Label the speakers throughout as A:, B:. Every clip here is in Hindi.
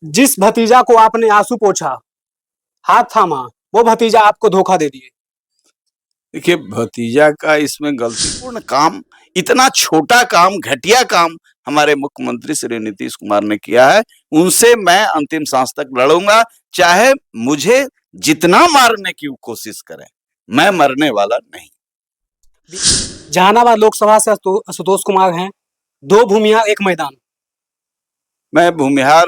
A: जिस भतीजा को आपने आंसू पोंछा, हाथ थामा, वो भतीजा आपको धोखा दे दिए।
B: देखिए, भतीजा का इसमें गलतीपूर्ण काम, इतना छोटा काम, घटिया काम हमारे मुख्यमंत्री श्री नीतीश कुमार ने किया है। उनसे मैं अंतिम सांस तक लड़ूंगा, चाहे मुझे जितना मारने की कोशिश करें, मैं मरने वाला नहीं।
A: जहानाबाद लोकसभा से आशुतोष कुमार हैं। 2 भूमिहार 1 मैदान।
B: मैं भूमिहार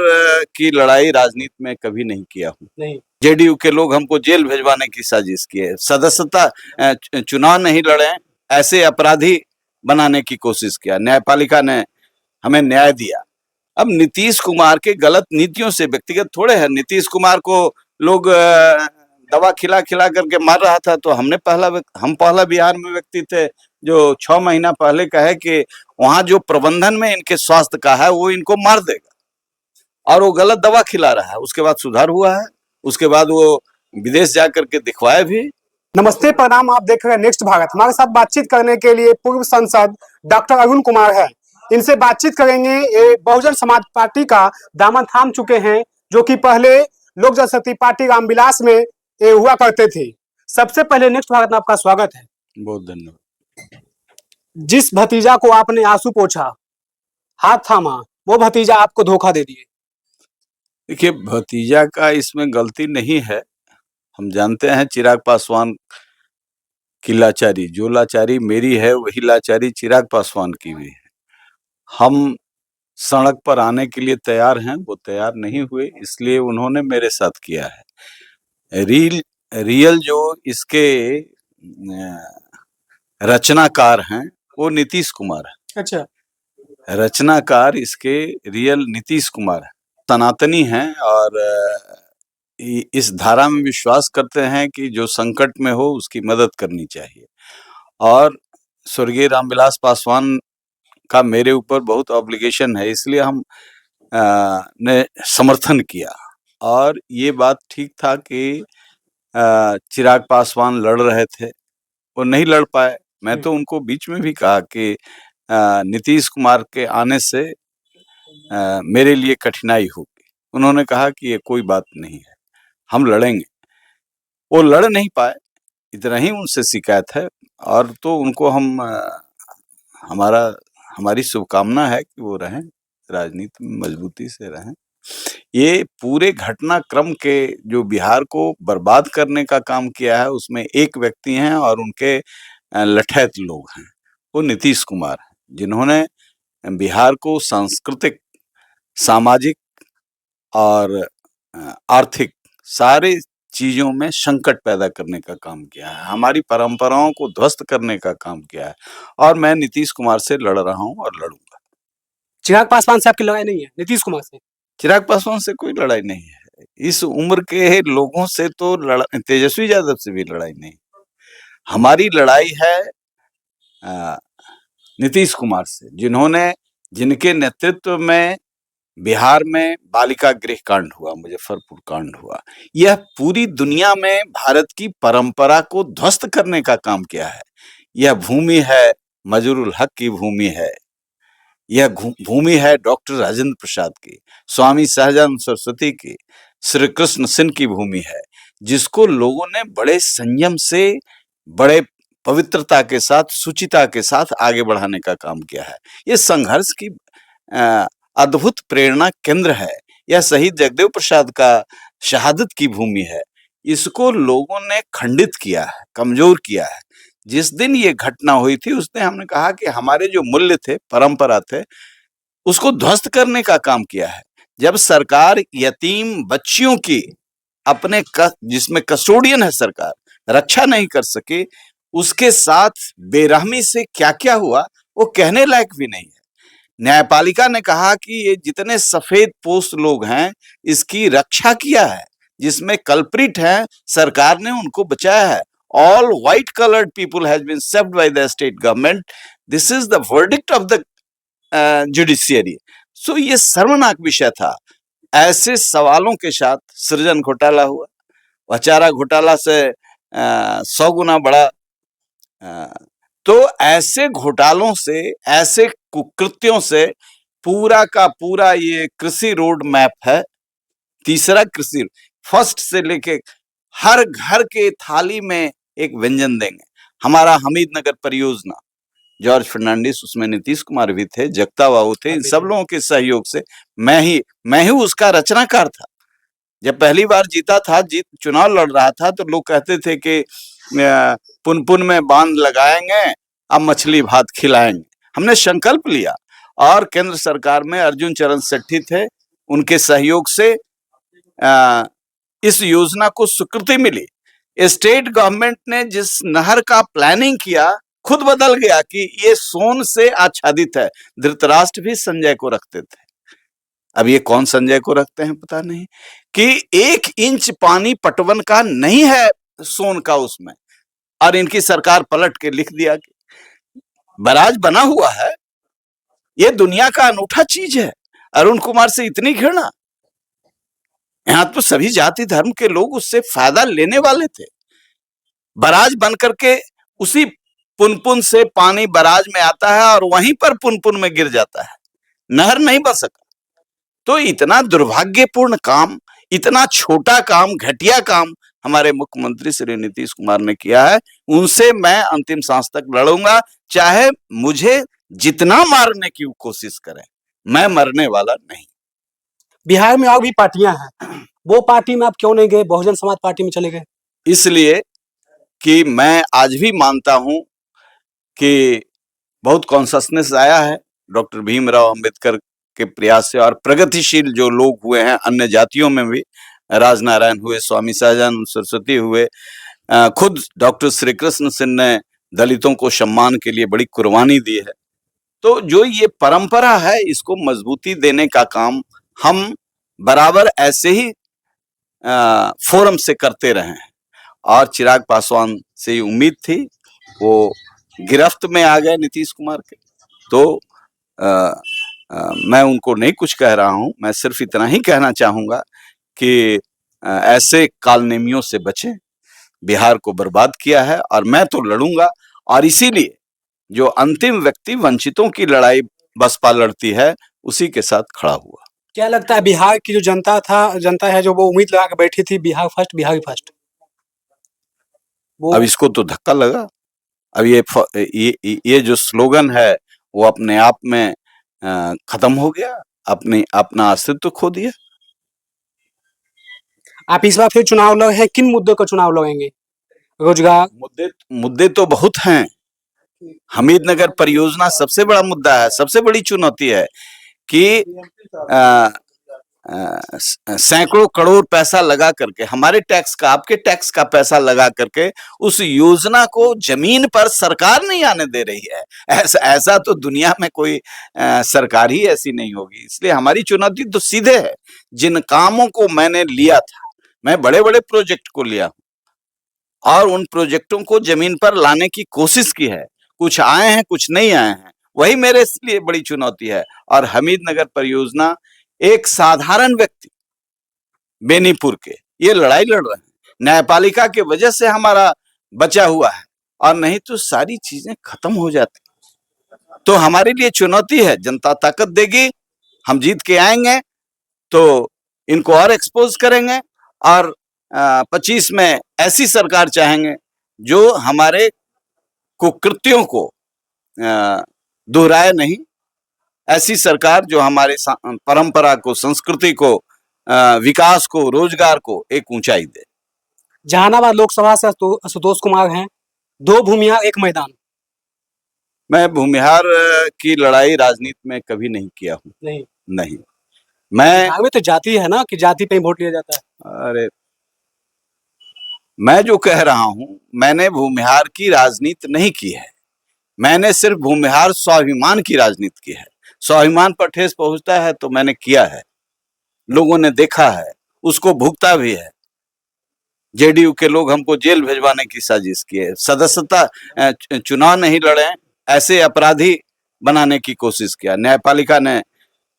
B: की लड़ाई राजनीति में कभी नहीं किया हूँ।
A: नहीं।
B: जेडीयू के लोग हमको जेल भेजवाने की साजिश किए, सदस्यता चुनाव नहीं लड़े, ऐसे अपराधी बनाने की कोशिश किया। न्यायपालिका ने हमें न्याय दिया। अब नीतीश कुमार के गलत नीतियों से व्यक्तिगत थोड़े है। नीतीश कुमार को लोग दवा खिला खिला करके मार रहा था, तो हम पहला बिहार में व्यक्ति थे जो 6 महीना पहले कहे कि वहां जो प्रबंधन में इनके स्वास्थ्य का है वो इनको मार देगा, और वो गलत दवा खिला रहा है। उसके बाद सुधार हुआ है, उसके बाद वो विदेश जाकर के दिखवाए भी।
A: नमस्ते, प्रणाम। आप देख रहे हैं नेक्स्ट भारत। हमारे साथ बातचीत करने के लिए पूर्व सांसद डॉक्टर अरुण कुमार है। इनसे बातचीत करेंगे। ये बहुजन समाज पार्टी का दामन थाम चुके हैं, जो कि पहले लोक जनशक्ति पार्टी रामविलास में ये हुआ करते थे। सबसे पहले नेक्स्ट भारत में आपका स्वागत है।
B: बहुत धन्यवाद।
A: जिस भतीजा को आपने आंसू पोंछा, हाथ थामा, वो भतीजा आपको धोखा दे दिए।
B: देखिए, भतीजा का इसमें गलती नहीं है। हम जानते हैं चिराग पासवान की लाचारी, जो लाचारी मेरी है वही लाचारी चिराग पासवान की भी है। हम सड़क पर आने के लिए तैयार हैं, वो तैयार नहीं हुए, इसलिए उन्होंने मेरे साथ किया है। रियल जो इसके रचनाकार हैं वो नीतीश कुमार है।
A: अच्छा।
B: रचनाकार इसके रियल नीतीश कुमार है। सनातनी हैं और इस धारा में विश्वास करते हैं कि जो संकट में हो उसकी मदद करनी चाहिए, और स्वर्गीय रामविलास पासवान का मेरे ऊपर बहुत ऑब्लिगेशन है, इसलिए हम ने समर्थन किया। और ये बात ठीक था कि चिराग पासवान लड़ रहे थे, वो नहीं लड़ पाए। मैं तो उनको बीच में भी कहा कि नीतीश कुमार के आने से मेरे लिए कठिनाई होगी। उन्होंने कहा कि ये कोई बात नहीं है, हम लड़ेंगे। वो लड़ नहीं पाए, इतना ही उनसे शिकायत है। और तो उनको हमारी शुभकामना है कि वो रहें, राजनीति में मजबूती से रहें। ये पूरे घटनाक्रम के जो बिहार को बर्बाद करने का काम किया है, उसमें एक व्यक्ति हैं और उनके लठैत लोग हैं, वो नीतीश कुमार हैं, जिन्होंने बिहार को सांस्कृतिक, सामाजिक और आर्थिक सारे चीजों में संकट पैदा करने का काम किया है, हमारी परंपराओं को ध्वस्त करने का काम किया है। और मैं नीतीश कुमार से लड़ रहा हूं और लड़ूंगा।
A: चिराग पासवान से आपकी लड़ाई नहीं है, नीतीश कुमार से?
B: चिराग पासवान से कोई लड़ाई नहीं है। इस उम्र के लोगों से तो तेजस्वी यादव से भी लड़ाई नहीं। हमारी लड़ाई है नीतीश कुमार से, जिनके नेतृत्व में बिहार में बालिका गृह कांड हुआ, मुजफ्फरपुर कांड हुआ। यह पूरी दुनिया में भारत की परंपरा को ध्वस्त करने का काम किया है। यह भूमि है मजरूल हक की भूमि है, यह भूमि है डॉक्टर राजेंद्र प्रसाद की, स्वामी सहजानंद सरस्वती की, श्री कृष्ण सिंह की भूमि है, जिसको लोगों ने बड़े संयम से, बड़े पवित्रता के साथ, सुचिता के साथ आगे बढ़ाने का काम किया है। ये संघर्ष की अद्भुत प्रेरणा केंद्र है। यह शहीद जगदेव प्रसाद का शहादत की भूमि है। इसको लोगों ने खंडित किया है, कमजोर किया है। जिस दिन ये घटना हुई थी उस दिन हमने कहा कि हमारे जो मूल्य थे, परंपरा थे, उसको ध्वस्त करने का काम किया है। जब सरकार यतीम बच्चियों की जिसमें कस्टोडियन है सरकार, रक्षा नहीं कर सके, उसके साथ बेरहमी से क्या क्या हुआ वो कहने लायक भी नहीं है। न्यायपालिका ने कहा कि ये जितने सफेद पोस्ट लोग हैं इसकी रक्षा किया है, जिसमें कल्प्रिट है सरकार ने उनको बचाया है। All white colored people has been served by the state government. This is the verdict of the judiciary. So ये सर्वनाक विषय था। ऐसे सवालों के साथ सृजन घोटाला हुआ, वचारा घोटाला से 100 गुना बड़ा। तो ऐसे घोटालों से, ऐसे कुकृत्यों से पूरा का पूरा ये कृषि रोड मैप है, तीसरा कृषि, फर्स्ट से लेके हर घर के थाली में एक व्यंजन देंगे। हमारा हमीदनगर परियोजना, जॉर्ज फर्नांडिस उसमें नीतीश कुमार भी थे, जगता बाबू थे, इन सब लोगों के सहयोग से मैं ही उसका रचनाकार था। जब पहली बार जीता था, चुनाव लड़ रहा था, तो लोग कहते थे कि पुनपुन में बांध लगाएंगे, अब मछली भात खिलाएंगे। हमने संकल्प लिया और केंद्र सरकार में अर्जुन चरण सेट्टी थे, उनके सहयोग से इस योजना को स्वीकृति मिली। स्टेट गवर्नमेंट ने जिस नहर का प्लानिंग किया, खुद बदल गया कि ये सोन से आच्छादित है। धृतराष्ट्र भी संजय को रखते थे, अब ये कौन संजय को रखते हैं पता नहीं, कि 1 इंच पानी पटवन का नहीं है सोन का उसमें, और इनकी सरकार पलट के लिख दिया कि बराज बना हुआ है। ये दुनिया का अनूठा चीज है। अरुण कुमार से इतनी घृणा, यहां तो सभी जाति धर्म के लोग उससे फायदा लेने वाले थे। बराज बन करके उसी पुनपुन से पानी बराज में आता है और वहीं पर पुनपुन में गिर जाता है, नहर नहीं बन सका। तो इतना दुर्भाग्यपूर्ण काम, इतना छोटा काम, घटिया काम हमारे मुख्यमंत्री श्री नीतीश कुमार ने किया है। उनसे मैं अंतिम सांस तक लड़ूंगा, चाहे मुझे जितना मारने की कोशिश करें, मैं मरने वाला नहीं।
A: बिहार में और भी पार्टियां हैं, वो पार्टी में आप क्यों नहीं गए, बहुजन समाज पार्टी में चले गए?
B: इसलिए कि मैं आज भी मानता हूं कि बहुत कॉन्शसनेस आया है डॉक्टर भीमराव अंबेडकर के प्रयास से, और प्रगतिशील जो लोग हुए हैं अन्य जातियों में भी, राजनारायण हुए, स्वामी सहजानंद सरस्वती हुए, खुद डॉक्टर श्री कृष्ण सिंह ने दलितों को सम्मान के लिए बड़ी कुर्बानी दी है। तो जो ये परंपरा है, इसको मजबूती देने का काम हम बराबर ऐसे ही फोरम से करते रहे हैं। और चिराग पासवान से उम्मीद थी, वो गिरफ्त में आ गए नीतीश कुमार के, तो मैं उनको नहीं कुछ कह रहा हूं, मैं सिर्फ इतना ही कहना चाहूंगा कि ऐसे कालनेमियों से बचें। बिहार को बर्बाद किया है और मैं तो लड़ूंगा, और इसीलिए जो अंतिम व्यक्ति वंचितों की लड़ाई बसपा लड़ती है, उसी के साथ खड़ा हुआ।
A: क्या लगता है बिहार की जो जनता है, जो वो उम्मीद लगा के बैठी थी बिहार फर्स्ट, बिहार फर्स्ट,
B: अब इसको तो धक्का लगा। अब ये जो स्लोगन है वो अपने आप में खत्म हो गया, अपना अस्तित्व खो दिया।
A: आप इस बार फिर चुनाव लड़े हैं, किन मुद्दों का चुनाव लड़ेंगे? रोजगार?
B: मुद्दे तो बहुत हैं। हमीदनगर परियोजना सबसे बड़ा मुद्दा है, सबसे बड़ी चुनौती है कि सैकड़ों करोड़ पैसा लगा करके, हमारे टैक्स का, आपके टैक्स का पैसा लगा करके उस योजना को जमीन पर सरकार नहीं आने दे रही है। ऐसा तो दुनिया में कोई सरकार ही ऐसी नहीं होगी। इसलिए हमारी चुनौती तो सीधे है। जिन कामों को मैंने लिया था, मैं बड़े बड़े प्रोजेक्ट को लिया और उन प्रोजेक्टों को जमीन पर लाने की कोशिश की है। कुछ आए हैं, कुछ नहीं आए हैं, वही मेरे लिए बड़ी चुनौती है। और हमीदनगर परियोजना, एक साधारण व्यक्ति बेनीपुर के ये लड़ाई लड़ रहे हैं, न्यायपालिका की वजह से हमारा बचा हुआ है, और नहीं तो सारी चीजें खत्म हो जाती। तो हमारे लिए चुनौती है। जनता ताकत देगी, हम जीत के आएंगे तो इनको और एक्सपोज करेंगे, और 25 में ऐसी सरकार चाहेंगे जो हमारे कुकृत्यों को दोहराए नहीं, ऐसी सरकार जो हमारे परंपरा को, संस्कृति को, विकास को, रोजगार को एक ऊंचाई दे।
A: जहानाबाद लोकसभा से आशुतोष कुमार हैं, 2 भूमिहार 1 मैदान।
B: मैं भूमिहार की लड़ाई राजनीति में कभी नहीं किया हूँ। नहीं।
A: बिहार में तो जाति है ना, कि जाति पे ही वोट लिया जाता है।
B: अरे, मैं जो कह रहा हूं, मैंने भूमिहार की राजनीति नहीं की है। मैंने सिर्फ भूमिहार स्वाभिमान की राजनीति की है। स्वाभिमान पर ठेस पहुंचता है तो मैंने किया है, लोगों ने देखा है, उसको भुगता भी है। जेडीयू के लोग हमको जेल भेजवाने की साजिश की है, सदस्यता चुनाव नहीं लड़े, ऐसे अपराधी बनाने की कोशिश किया। न्यायपालिका ने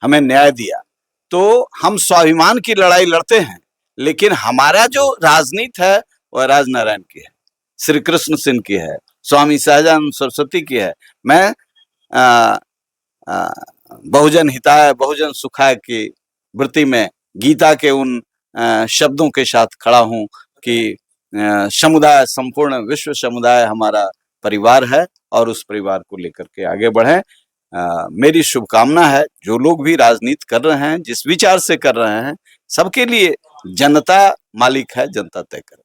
B: हमें न्याय दिया। तो हम स्वाभिमान की लड़ाई लड़ते हैं, लेकिन हमारा जो राजनीति है वह राजनारायण की है, श्री कृष्ण सिंह की है, स्वामी सहजानंद सरस्वती की है। मैं बहुजन हिताय बहुजन सुखाय की वृत्ति में, गीता के उन शब्दों के साथ खड़ा हूं कि समुदाय, संपूर्ण विश्व समुदाय हमारा परिवार है और उस परिवार को लेकर के आगे बढ़े। मेरी शुभकामना है, जो लोग भी राजनीति कर रहे हैं, जिस विचार से कर रहे हैं, सबके लिए जनता मालिक है, जनता तय करे।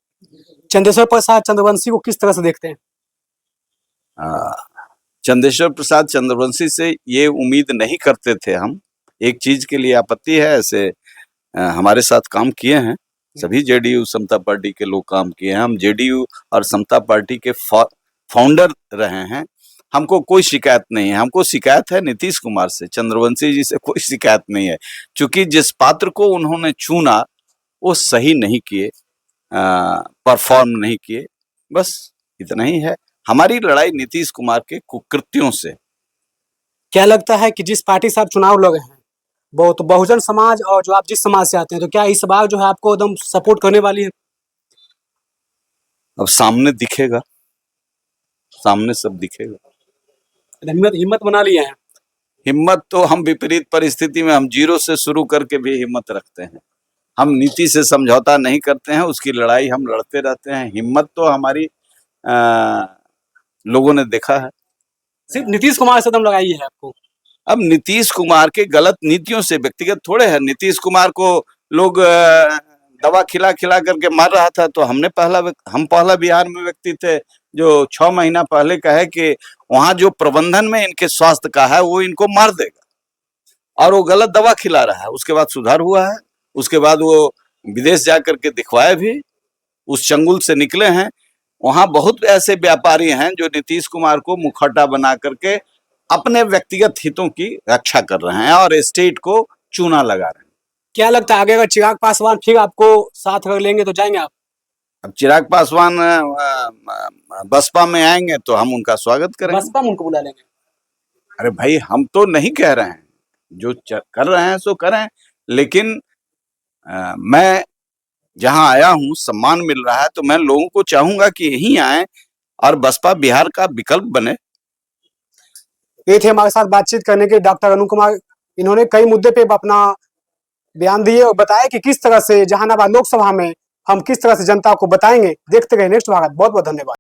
A: चंदेश्वर प्रसाद चंद्रवंशी को किस तरह से देखते हैं?
B: चंदेश्वर प्रसाद चंद्रवंशी से ये उम्मीद नहीं करते थे हम। एक चीज के लिए आपत्ति है, ऐसे हमारे साथ काम किए हैं, सभी जेडीयू समता पार्टी के लोग काम किए हैं। हम जेडीयू और समता पार्टी के फाउंडर रहे हैं। हमको कोई शिकायत नहीं है। हमको शिकायत है नीतीश कुमार से, चंद्रवंशी जी से कोई शिकायत नहीं है, क्योंकि जिस पात्र को उन्होंने चुना वो सही नहीं किए, परफॉर्म नहीं किए, बस इतना ही है। हमारी लड़ाई नीतीश कुमार के कुकृत्यों से।
A: क्या लगता है कि जिस पार्टी से आप चुनाव लड़े हैं, वो तो बहुजन समाज और जो आप जिस समाज से आते हैं, तो क्या इस बार जो है आपको एकदम सपोर्ट करने वाली है?
B: अब सामने दिखेगा, सामने सब दिखेगा।
A: हिम्मत बना लिए हैं?
B: हिम्मत तो हम विपरीत परिस्थिति में हम जीरो से शुरू करके भी हिम्मत रखते हैं। हम नीति से समझौता नहीं करते हैं, उसकी लड़ाई हम लड़ते रहते हैं। हिम्मत तो हमारी लोगों ने देखा है।
A: सिर्फ नीतीश कुमार से दम लगाई है आपको?
B: अब नीतीश कुमार के गलत नीतियों से, व्यक्तिगत थोड़े है। नीतीश कुमार को लोग दवा खिला खिला करके मार रहा था, तो हम पहला बिहार में व्यक्ति थे जो 6 महीना पहले कहे कि वहां जो प्रबंधन में इनके स्वास्थ्य का है वो इनको मार देगा, और वो गलत दवा खिला रहा है। उसके बाद सुधार हुआ है, उसके बाद वो विदेश जाकर के दिखवाए भी, उस चंगुल से निकले हैं। वहां बहुत ऐसे व्यापारी हैं जो नीतीश कुमार को मुखौटा बना करके अपने व्यक्तिगत हितों की रक्षा कर रहे हैं और स्टेट को चूना लगा रहे हैं।
A: क्या लगता है आगे अगर चिराग पासवान फिर आपको साथ कर लेंगे तो जाएंगे आप?
B: अब चिराग पासवान बसपा में आएंगे तो हम उनका स्वागत करेंगे।
A: बसपा में उनको बुला लेंगे?
B: अरे भाई, हम तो नहीं कह रहे हैं, जो कर रहे हैं सो करें, लेकिन मैं जहां आया हूं सम्मान मिल रहा है, तो मैं लोगों को चाहूंगा कि यहीं आए और बसपा बिहार का विकल्प बने।
A: ये थे हमारे साथ बातचीत करने के डॉक्टर अरुण कुमार। इन्होंने कई मुद्दे पे अपना बयान दिए और बताया कि किस तरह से जहानाबाद लोकसभा में हम किस तरह से जनता को बताएंगे। देखते रहे नेक्स्ट भारत। बहुत बहुत धन्यवाद।